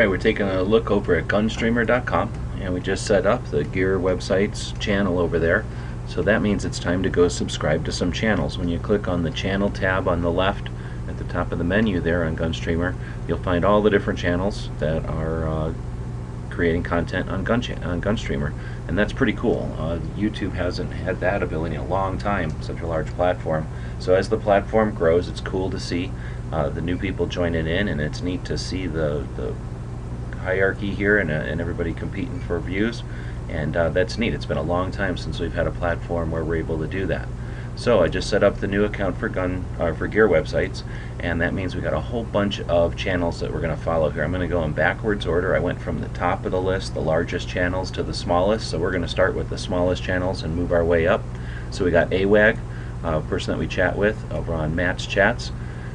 Alright, we're taking a look over at GunStreamer.com, and we just set up the Gear Websites channel over there. So that means it's time to go subscribe to some channels. When you click on the channel tab on the left at the top of the menu there on GunStreamer, you'll find all the different channels that are creating content on GunStreamer, and that's pretty cool. YouTube hasn't had that ability in a long time, such a large platform. So as the platform grows, it's cool to see the new people joining in, and it's neat to see the hierarchy here and everybody competing for views, and that's neat. It's been a long time since we've had a platform where we're able to do that. So I just set up the new account for Gear Websites, and that means we got a whole bunch of channels that we're going to follow here. I'm going to go in backwards order. I went from the top of the list, the largest channels, to the smallest. So we're going to start with the smallest channels and move our way up. So we got AWAG, a person that we chat with over on Matt's Chats.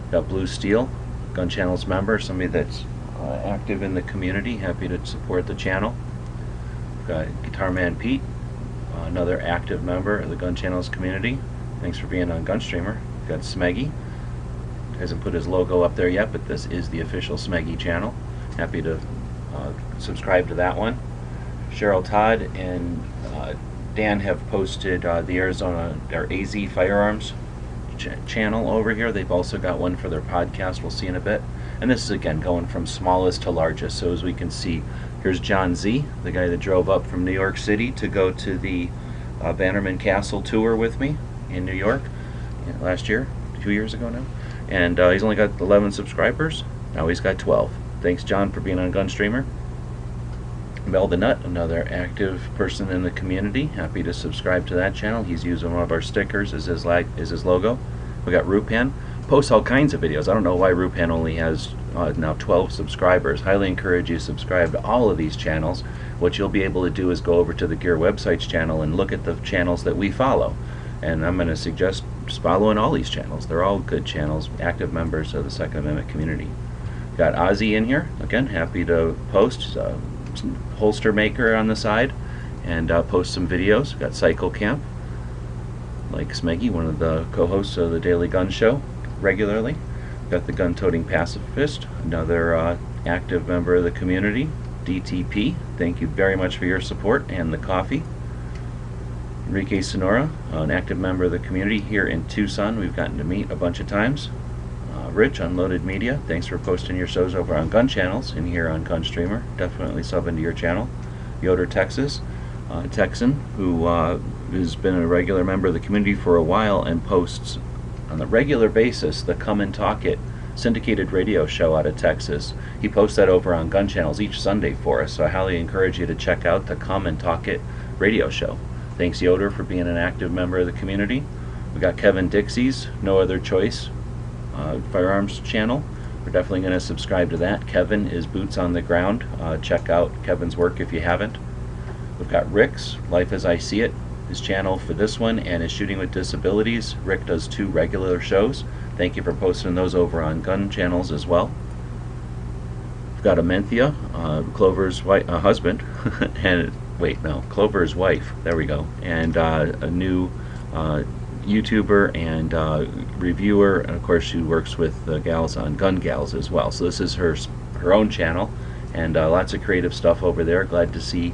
We got Blue Steel, Gun Channels member, somebody that's active in the community, happy to support the channel. We've got Guitar Man Pete, another active member of the Gun Channels community. Thanks for being on GunStreamer. We've got Smeggy. Hasn't put his logo up there yet, but this is the official Smeggy channel. Happy to subscribe to that one. Cheryl Todd and Dan have posted the Arizona, or AZ Firearms channel over here. They've also got one for their podcast we'll see in a bit. And this is again going from smallest to largest. So as we can see, here's John Z, the guy that drove up from New York City to go to the Bannerman Castle tour with me in New York last year, 2 years ago now. And he's only got 11 subscribers. Now he's got 12. Thanks, John, for being on GunStreamer. Mel the Nut, another active person in the community. Happy to subscribe to that channel. He's using one of our stickers as his logo. We got Rupan. Posts all kinds of videos. I don't know why Rupan only has now 12 subscribers. Highly encourage you to subscribe to all of these channels. What you'll be able to do is go over to the Gear Websites channel and look at the channels that we follow. And I'm going to suggest just following all these channels. They're all good channels, active members of the Second Amendment community. Got Ozzy in here. Again, happy to post. Holster maker on the side, and post some videos. Got Cycle Camp, like Smeggy, one of the co-hosts of the Daily Gun Show, regularly. Got the Gun-Toting Pacifist, another active member of the community. DTP, thank you very much for your support and the coffee. Enrique Sonora, an active member of the community here in Tucson. We've gotten to meet a bunch of times. Rich, Unloaded Media, thanks for posting your shows over on Gun Channels and here on GunStreamer. Definitely sub into your channel. Yoder, Texas, Texan, who has been a regular member of the community for a while and posts on a regular basis the Come and Talk It syndicated radio show out of Texas. He posts that over on Gun Channels each Sunday for us, so I highly encourage you to check out the Come and Talk It radio show. Thanks, Yoder, for being an active member of the community. We got Kevin Dixie's No Other Choice Firearms channel. We're definitely going to subscribe to that. Kevin is boots on the ground. Check out Kevin's work if you haven't. We've got Rick's Life as I See It, his channel for this one, and his Shooting with Disabilities. Rick does 2 regular shows. Thank you for posting those over on Gun Channels as well. We've got Amenthia, Clover's husband, and Clover's wife. There we go. And a new YouTuber and reviewer, and of course she works with the gals on Gun Gals as well. So this is her own channel, and lots of creative stuff over there. Glad to see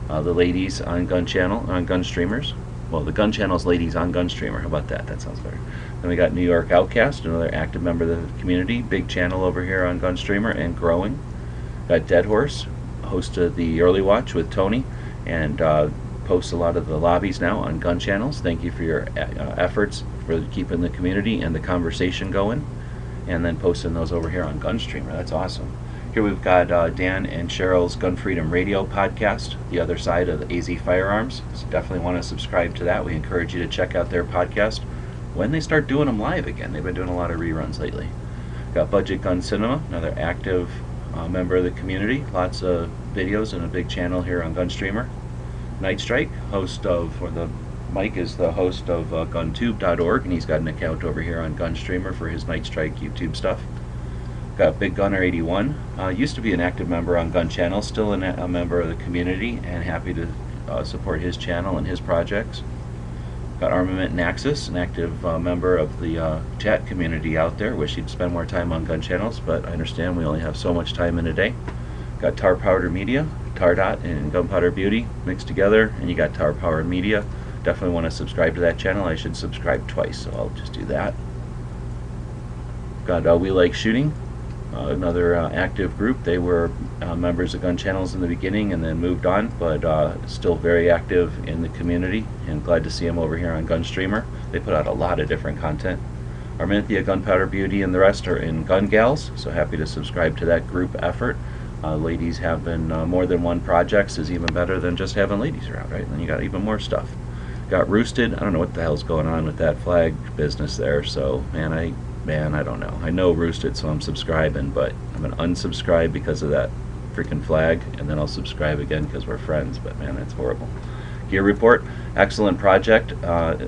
the ladies on GunStreamers. Well, the Gun Channel's ladies on GunStreamer. How about that? That sounds better. Then we got New York Outcast, another active member of the community. Big channel over here on GunStreamer and growing. Got Dead Horse, host of the Early Watch with Tony, and posts a lot of the lobbies now on Gun Channels. Thank you for your efforts for keeping the community and the conversation going, and then posting those over here on GunStreamer. That's awesome. Here we've got Dan and Cheryl's Gun Freedom Radio podcast, the other side of the AZ Firearms. So definitely want to subscribe to that. We encourage you to check out their podcast when they start doing them live again. They've been doing a lot of reruns lately. Got Budget Gun Cinema, another active member of the community. Lots of videos and a big channel here on GunStreamer. Night Strike, Mike is the host of GunTube.org, and he's got an account over here on GunStreamer for his Night Strike YouTube stuff. Got Big Gunner 81, used to be an active member on Gun Channel, still a member of the community, and happy to support his channel and his projects. Got Armament Naxis, an active member of the chat community out there. Wish he'd spend more time on Gun Channels, but I understand we only have so much time in a day. Got Tar Powder Media, Tar Dot and Gunpowder Beauty mixed together, and you got Tar Power Media. Definitely want to subscribe to that channel. I should subscribe twice, so I'll just do that. Got We Like Shooting, another active group. They were members of gun channels in the beginning and then moved on, but still very active in the community, and glad to see them over here on GunStreamer. They put out a lot of different content. Arminthia, Gunpowder Beauty, and the rest are in Gun Gals, so happy to subscribe to that group effort. Ladies having more than one projects is even better than just having ladies around, right? And then you got even more stuff. Got Roosted. I don't know what the hell's going on with that flag business there, so man, I don't know. I know Roosted, so I'm subscribing, but I'm gonna unsubscribe because of that freaking flag, and then I'll subscribe again because we're friends, but man, that's horrible. Gear Report, excellent project out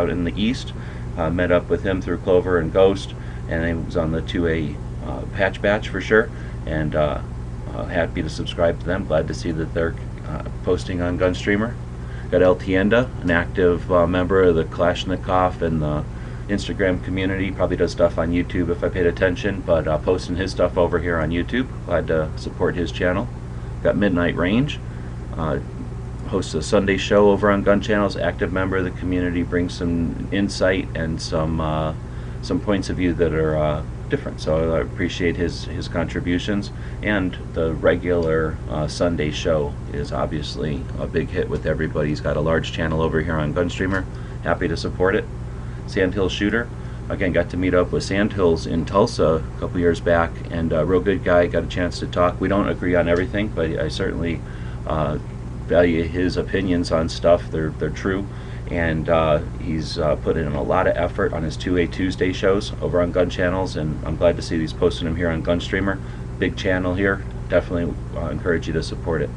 in the East. Met up with him through Clover and Ghost, and he was on the 2A patch batch for sure, and happy to subscribe to them. Glad to see that they're posting on GunStreamer. Got El Tienda, an active member of the Kalashnikov and the Instagram community. Probably does stuff on YouTube if I paid attention, but posting his stuff over here on YouTube. Glad to support his channel. Got Midnight Range, hosts a Sunday show over on Gun Channels. Active member of the community, brings some insight and some points of view that are different. So I appreciate his contributions. And the regular Sunday show is obviously a big hit with everybody. He's got a large channel over here on GunStreamer. Happy to support it. Sandhill Shooter, again, got to meet up with Sandhills in Tulsa a couple years back, and a real good guy. Got a chance to talk. We don't agree on everything, but I certainly value his opinions on stuff. They're true, and he's put in a lot of effort on his 2A Tuesday shows over on Gun Channels, and I'm glad to see he's posting them here on GunStreamer. Big channel here. Definitely encourage you to support it.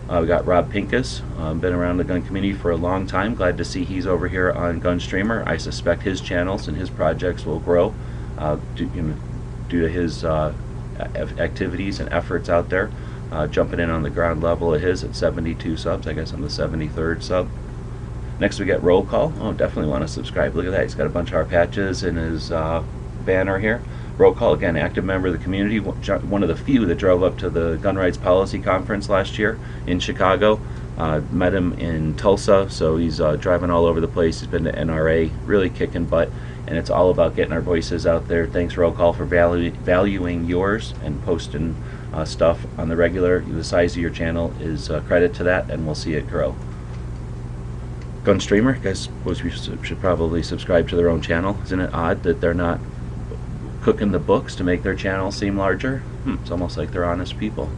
We got Rob Pincus, been around the gun community for a long time. Glad to see he's over here on GunStreamer. I suspect his channels and his projects will grow due to his activities and efforts out there. Jumping in on the ground level of his at 72 subs. I guess I'm the 73rd sub. Next we get Roll Call. Oh, definitely want to subscribe. Look at that. He's got a bunch of our patches in his banner here. Roll Call, again, active member of the community, one of the few that drove up to the Gun Rights Policy Conference last year in Chicago. Met him in Tulsa, so he's driving all over the place. He's been to NRA, really kicking butt, and it's all about getting our voices out there. Thanks, Roll Call, for valuing yours and posting stuff on the regular. The size of your channel is credit to that, and we'll see it grow. GunStreamer, I suppose we should probably subscribe to their own channel. Isn't it odd that they're not cooking the books to make their channel seem larger? It's almost like they're honest people.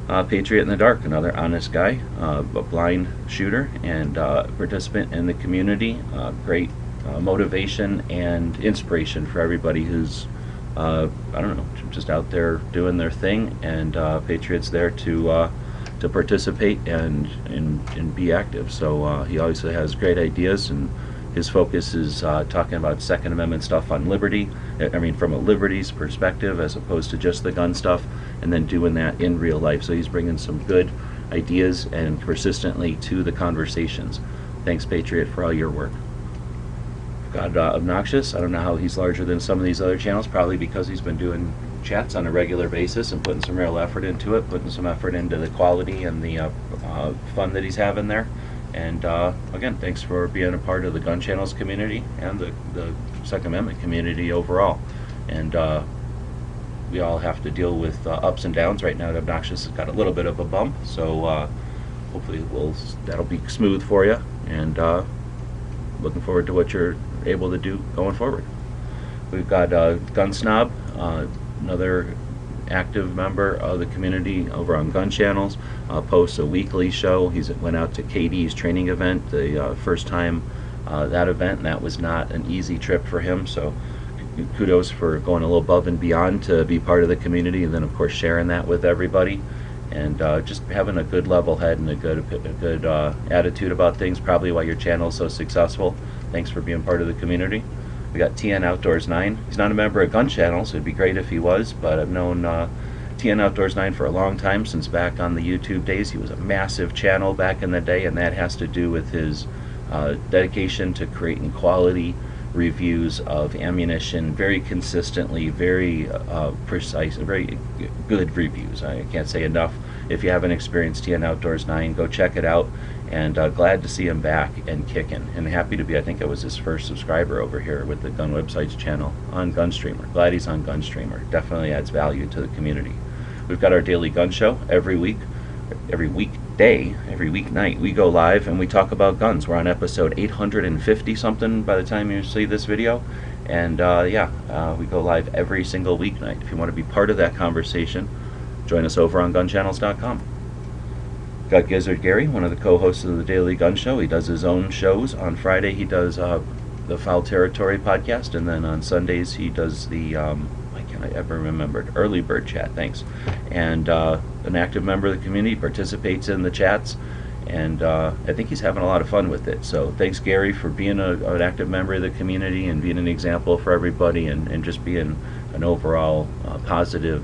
Patriot in the Dark, another honest guy, a blind shooter and participant in the community. Great motivation and inspiration for everybody who's I don't know, just out there doing their thing, and Patriot's there to participate and be active. So he obviously has great ideas, and his focus is talking about Second Amendment stuff on liberty. I mean, from a liberties perspective, as opposed to just the gun stuff, and then doing that in real life. So he's bringing some good ideas and persistently to the conversations. Thanks, Patriot, for all your work. Got Obnoxious. I don't know how he's larger than some of these other channels, probably because he's been doing chats on a regular basis and putting some real effort into it, putting some effort into the quality and the fun that he's having there. And again, thanks for being a part of the Gun Channels community and the Second Amendment community overall. And we all have to deal with ups and downs. Right now, Obnoxious has got a little bit of a bump, so hopefully that'll be smooth for you. And looking forward to what you're able to do going forward. We've got Gun Snob, another active member of the community over on Gun Channels, posts a weekly show. He went out to KD's training event, the first time that event, and that was not an easy trip for him, so kudos for going a little above and beyond to be part of the community, and then of course sharing that with everybody, and just having a good level head and a good attitude about things, probably why your channel is so successful. Thanks for being part of the community. We got TN Outdoors 9. He's not a member of Gun Channel, so it'd be great if he was, but I've known TN Outdoors 9 for a long time, since back on the YouTube days. He was a massive channel back in the day, and that has to do with his dedication to creating quality reviews of ammunition, very consistently, very precise, very good reviews. I can't say enough. If you haven't experienced TN Outdoors 9, go check it out. And glad to see him back and kicking. And happy to be, I think I was his first subscriber over here with the Gun Websites channel on GunStreamer. Glad he's on GunStreamer. Definitely adds value to the community. We've got our daily gun show every week, every weekday, every weeknight. We go live and we talk about guns. We're on episode 850 something by the time you see this video. And we go live every single weeknight. If you want to be part of that conversation, join us over on gunchannels.com. Got Gizzard Gary, one of the co-hosts of the Daily Gun Show. He does his own shows. On Friday he does the Foul Territory podcast, and then on Sundays he does the why can't I ever remember, Early Bird Chat, thanks. And an active member of the community, participates in the chats, and I think he's having a lot of fun with it. So thanks, Gary, for being an active member of the community and being an example for everybody, and just being an overall positive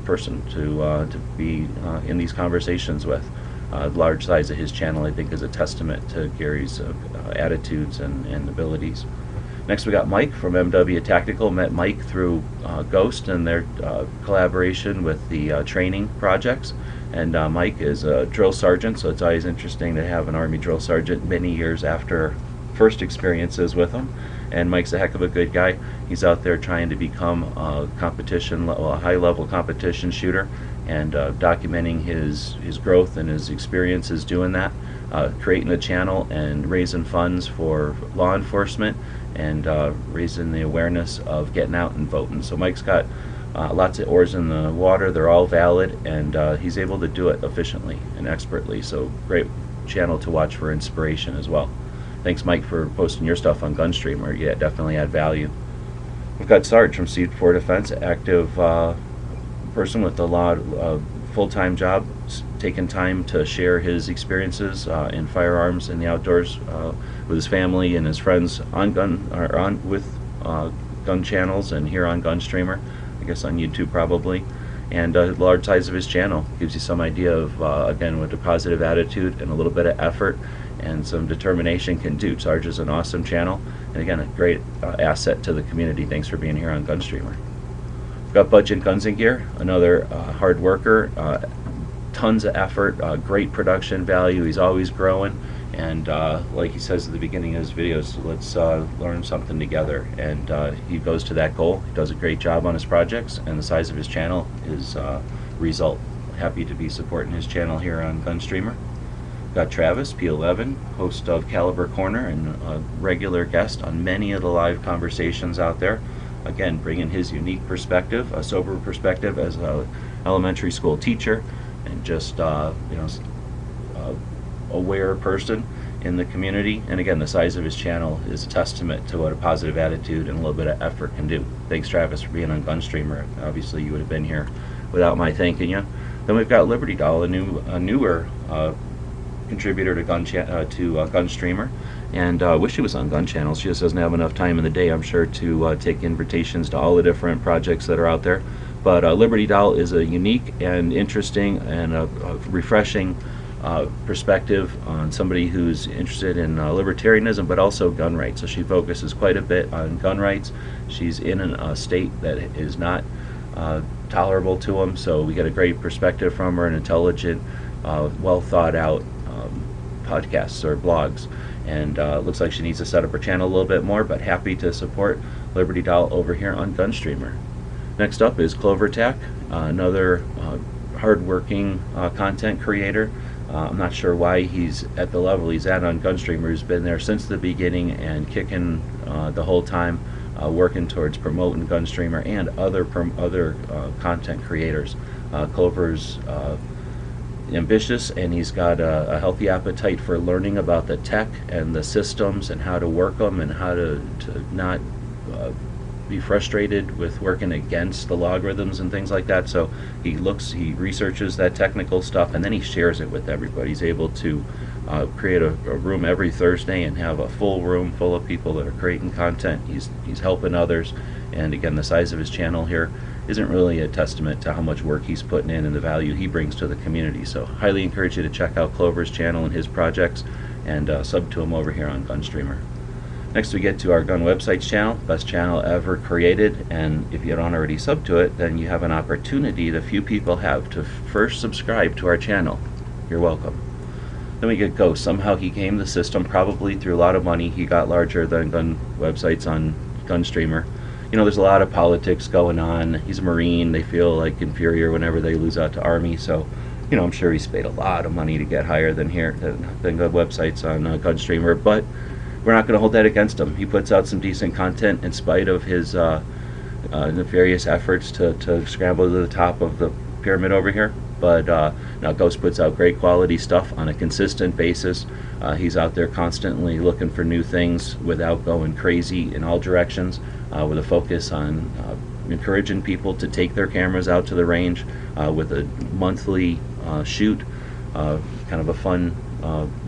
person to be in these conversations with. The large size of his channel, I think, is a testament to Gary's attitudes and abilities. Next we got Mike from MW Tactical. Met Mike through Ghost and their collaboration with the training projects. And Mike is a drill sergeant, so it's always interesting to have an Army drill sergeant many years after first experiences with him. And Mike's a heck of a good guy. He's out there trying to become a high-level competition shooter, and documenting his growth and his experiences doing that, creating a channel and raising funds for law enforcement, and raising the awareness of getting out and voting. So Mike's got lots of oars in the water. They're all valid, and he's able to do it efficiently and expertly. So great channel to watch for inspiration as well. Thanks, Mike, for posting your stuff on GunStreamer. Yeah, definitely add value. We've got Sarge from C4 Defense, active person with a lot of full-time job, taking time to share his experiences in firearms in the outdoors with his family and his friends on gun channels and here on GunStreamer, I guess on YouTube probably. And the large size of his channel gives you some idea of, again, what a positive attitude and a little bit of effort and some determination can do. Sarge is an awesome channel, and again, a great asset to the community. Thanks for being here on GunStreamer. We've got Budget Guns and Gear, another hard worker, tons of effort, great production value. He's always growing, and like he says at the beginning of his videos, let's learn something together. And he goes to that goal. He does a great job on his projects, and the size of his channel is result. Happy to be supporting his channel here on GunStreamer. Got Travis, P11, host of Caliber Corner and a regular guest on many of the live conversations out there. Again, bringing his unique perspective, a sober perspective as an elementary school teacher, and just aware person in the community. And again, the size of his channel is a testament to what a positive attitude and a little bit of effort can do. Thanks, Travis, for being on GunStreamer. Obviously, you would have been here without my thanking you. Then we've got Liberty Doll, a newer contributor to GunStreamer, and wish she was on Gun Channel. She just doesn't have enough time in the day, I'm sure, to take invitations to all the different projects that are out there. But Liberty Doll is a unique and interesting and a refreshing perspective on somebody who's interested in libertarianism, but also gun rights. So she focuses quite a bit on gun rights. She's in a state that is not tolerable to them, so we get a great perspective from her, an intelligent, well thought out podcasts or blogs. And looks like she needs to set up her channel a little bit more, but happy to support Liberty Doll over here on GunStreamer. Next up is CloverTac, another hard-working content creator. I'm not sure why he's at the level he's at on GunStreamer. He's been there since the beginning and kicking the whole time, working towards promoting GunStreamer and other content creators. Clover's ambitious, and he's got a healthy appetite for learning about the tech and the systems and how to work them, and how to not be frustrated with working against the logarithms and things like that. So he researches that technical stuff, and then he shares it with everybody. He's able to create a room every Thursday and have a full room full of people that are creating content. He's helping others, and again, the size of his channel here isn't really a testament to how much work he's putting in and the value he brings to the community. So highly encourage you to check out Clover's channel and his projects, and sub to him over here on GunStreamer. Next we get to our gun websites channel, best channel ever created, and if you don't already sub to it, then you have an opportunity that few people have to first subscribe to our channel. You're welcome. Then we get Ghost. Somehow he came to the system, probably through a lot of money. He got larger than gun websites on GunStreamer. You know, there's a lot of politics going on. He's a Marine. They feel like inferior whenever they lose out to Army. So, you know, I'm sure he's paid a lot of money to get higher than gun websites on GunStreamer. But we're not going to hold that against him. He puts out some decent content in spite of his nefarious efforts to scramble to the top of the pyramid over here. But now Ghost puts out great quality stuff on a consistent basis. He's out there constantly looking for new things without going crazy in all directions, with a focus on encouraging people to take their cameras out to the range with a monthly shoot, kind of a fun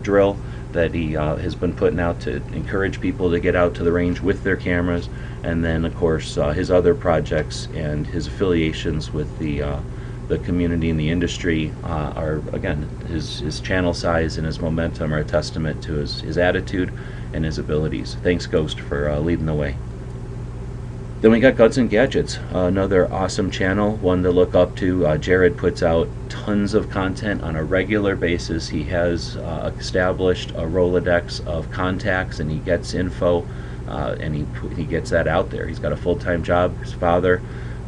drill that he has been putting out to encourage people to get out to the range with their cameras. And then of course his other projects and his affiliations with the community and the industry are, again, his channel size and his momentum are a testament to his attitude and his abilities. Thanks Ghost for leading the way. Then we got Guns and Gadgets, another awesome channel, one to look up to. Jared puts out tons of content on a regular basis. He has established a Rolodex of contacts, and he gets info, and he gets that out there. He's got a full-time job, his father,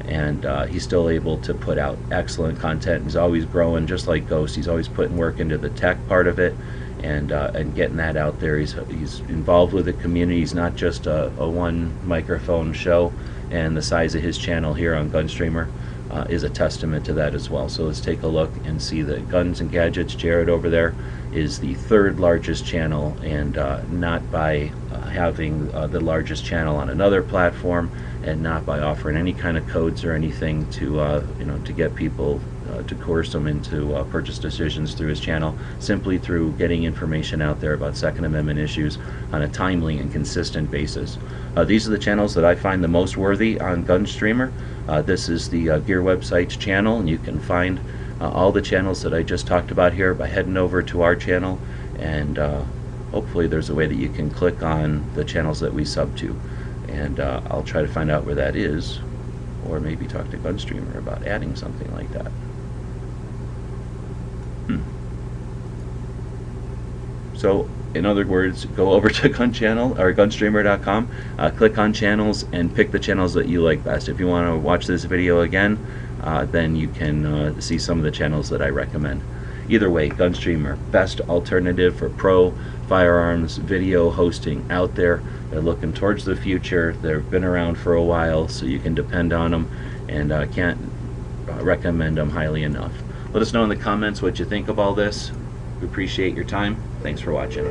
and he's still able to put out excellent content. He's always growing, just like Ghost. He's always putting work into the tech part of it, and getting that out there. He's involved with the community. He's not just a one microphone show, and the size of his channel here on GunStreamer is a testament to that as well. So let's take a look and see that Guns and Gadgets, Jared over there, is the third largest channel, and not by having the largest channel on another platform, and not by offering any kind of codes or anything to to get people to coerce them into purchase decisions through his channel, simply through getting information out there about Second Amendment issues on a timely and consistent basis. These are the channels that I find the most worthy on GunStreamer. This is the Gear Websites channel, and you can find all the channels that I just talked about here by heading over to our channel, and hopefully there's a way that you can click on the channels that we sub to, and I'll try to find out where that is, or maybe talk to GunStreamer about adding something like that. So in other words, go over to GunStreamer.com, click on channels, and pick the channels that you like best. If you want to watch this video again, then you can see some of the channels that I recommend. Either way, GunStreamer, best alternative for pro firearms video hosting out there. They're looking towards the future. They've been around for a while, so you can depend on them, and I can't recommend them highly enough. Let us know in the comments what you think of all this. We appreciate your time. Thanks for watching.